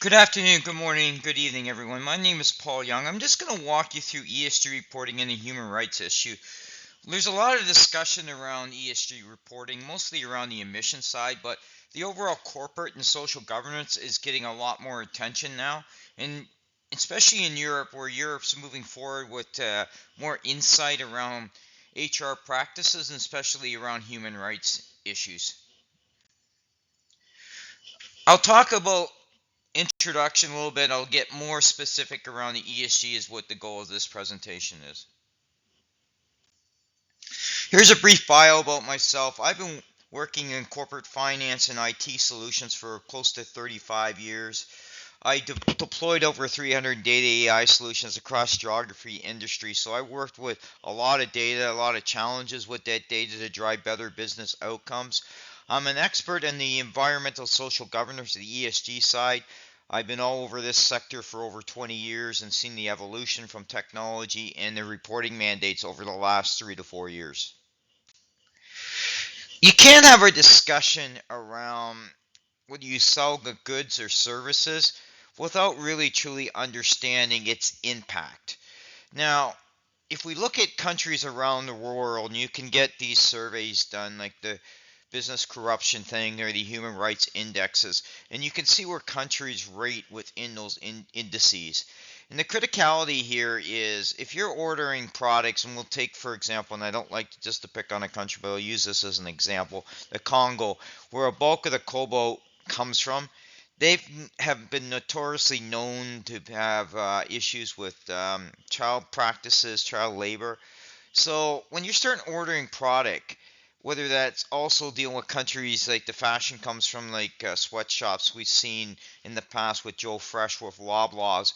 Good afternoon, good morning, good evening, everyone. My name is Paul Young. I'm just going to walk you through ESG reporting and the human rights issue. There's a lot of discussion around ESG reporting, mostly around the emission side, but the overall corporate and social governance is getting a lot more attention now, and especially in Europe, where Europe's moving forward with more insight around HR practices and especially around human rights issues. I'll talk about introduction a little bit. I'll get more specific around the ESG is what the goal of this presentation is. Here's a brief bio about myself. I've been working in corporate finance and IT solutions for close to 35 years. I deployed over 300 data AI solutions across geography industry. So I worked with a lot of data, a lot of challenges with that data to drive better business outcomes. I'm an expert in the environmental social governance, the ESG side. I've been all over this sector for over 20 years and seen the evolution from technology and the reporting mandates over the last 3 to 4 years. You can't have a discussion around whether you sell the goods or services without really truly understanding its impact. Now, if we look at countries around the world, and you can get these surveys done, like the business corruption thing or the human rights indexes, and you can see where countries rate within those indices. And the criticality here is if you're ordering products, and we'll take, for example, and I don't like just to pick on a country, but I'll use this as an example, the Congo, where a bulk of the cobalt comes from. They have been notoriously known to have issues with child practices, child labor. So when you start ordering product, whether that's also dealing with countries like the fashion comes from like sweatshops we've seen in the past with Joe Fresh with Loblaws,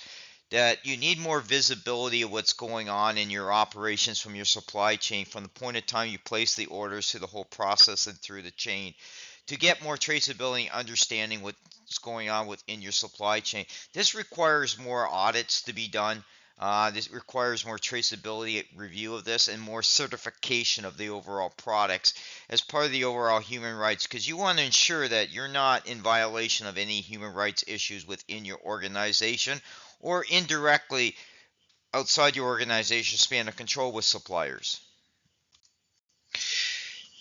that you need more visibility of what's going on in your operations from your supply chain from the point of time you place the orders to the whole process and through the chain to get more traceability and understanding what's going on within your supply chain. This requires more audits to be done. This requires more traceability review of this and more certification of the overall products as part of the overall human rights, because you want to ensure that you're not in violation of any human rights issues within your organization or indirectly outside your organization span of control with suppliers.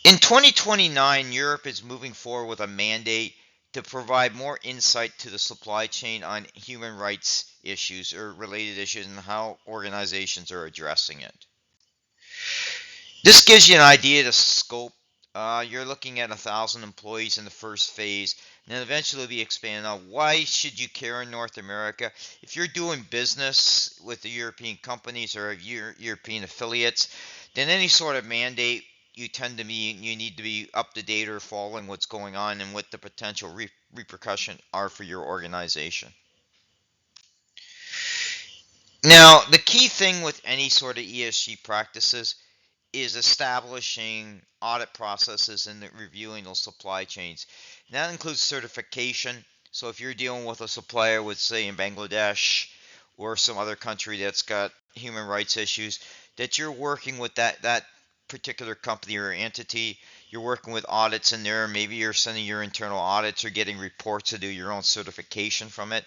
In 2029, Europe is moving forward with a mandate to provide more insight to the supply chain on human rights issues or related issues and how organizations are addressing it. This gives you an idea of the scope. You're looking at 1,000 employees in the first phase, and then eventually it'll be expanded. Now, why should you care in North America? If you're doing business with the European companies or European affiliates, then any sort of mandate you need to be up to date or following what's going on and what the potential repercussion are for your organization. Now, the key thing with any sort of ESG practices is establishing audit processes and reviewing those supply chains. And that includes certification. So if you're dealing with a supplier with, say, in Bangladesh or some other country that's got human rights issues, that you're working with that particular company or entity, you're working with audits in there. Maybe you're sending your internal audits or getting reports to do your own certification from it.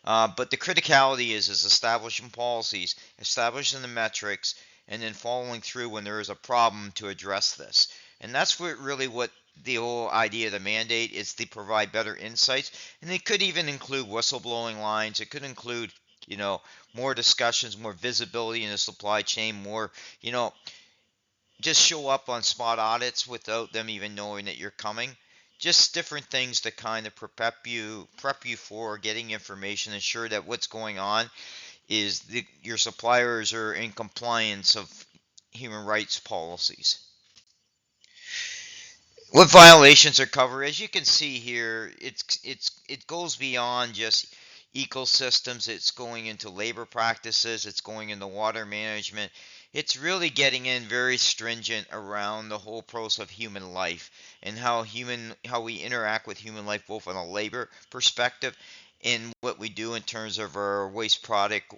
But the criticality is establishing policies, establishing the metrics, and then following through when there is a problem to address this. And that's what the whole idea of the mandate is, to provide better insights. And it could even include whistleblowing lines. It could include, you know, more discussions, more visibility in the supply chain, more, you know, just show up on spot audits without them even knowing that you're coming. Just different things to kind of prep you for getting information, ensure that what's going on is your suppliers are in compliance of human rights policies. What violations are covered? As you can see here, it goes beyond just ecosystems. It's going into labor practices. It's going into water management. It's really getting in very stringent around the whole process of human life and how we interact with human life, both on a labor perspective and what we do in terms of our waste product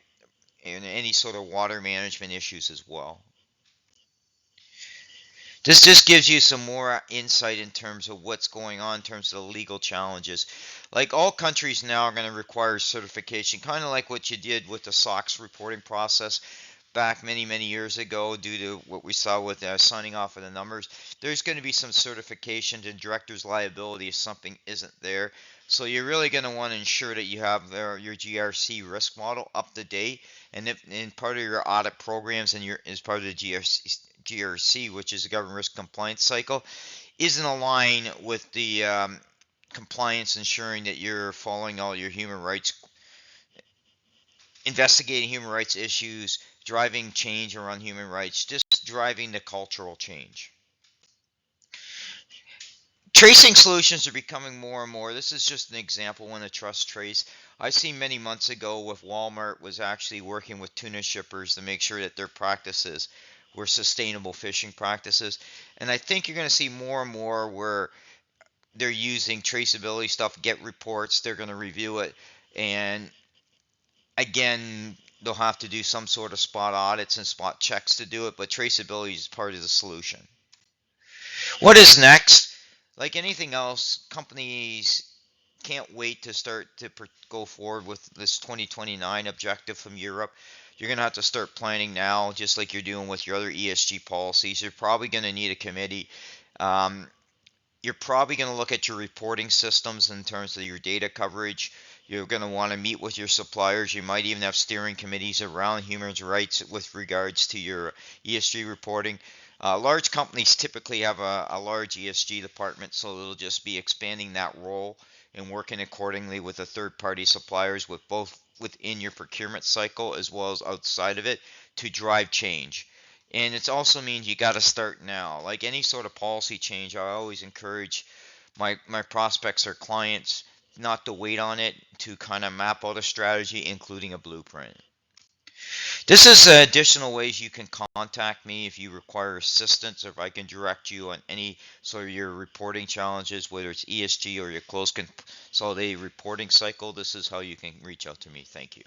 and any sort of water management issues as well. This just gives you some more insight in terms of what's going on in terms of the legal challenges. Like all countries now are going to require certification, kind of like what you did with the SOX reporting process back many, many years ago due to what we saw with signing off of the numbers. There's going to be some certification and director's liability if something isn't there. So you're really going to want to ensure that you have your GRC risk model up to date, and if in part of your audit programs and your as part of the GRC, which is the government risk compliance cycle, isn't aligned with the compliance, ensuring that you're following all your human rights, investigating human rights issues, driving change around human rights, just driving the cultural change. Tracing solutions are becoming more and more. This is just an example when a trust trace. I seen many months ago with Walmart was actually working with tuna shippers to make sure that their practices were sustainable fishing practices. And I think you're going to see more and more where they're using traceability stuff, get reports, they're going to review it. And again, they'll have to do some sort of spot audits and spot checks to do it, but traceability is part of the solution. What is next? Like anything else, companies can't wait to start to go forward with this 2029 objective from Europe. You're going to have to start planning now, just like you're doing with your other ESG policies. You're probably going to need a committee. Um, you're probably going to look at your reporting systems in terms of your data coverage. You're going to want to meet with your suppliers. You might even have steering committees around human rights with regards to your ESG reporting. Large companies typically have a large ESG department, so it'll just be expanding that role and working accordingly with the third-party suppliers with both within your procurement cycle as well as outside of it to drive change. And it also means you got to start now. Like any sort of policy change, I always encourage my prospects or clients not to wait on it, to kind of map out a strategy, including a blueprint. This is additional ways you can contact me if you require assistance, or if I can direct you on any sort of your reporting challenges, whether it's ESG or your close consolidated reporting cycle. This is how you can reach out to me. Thank you.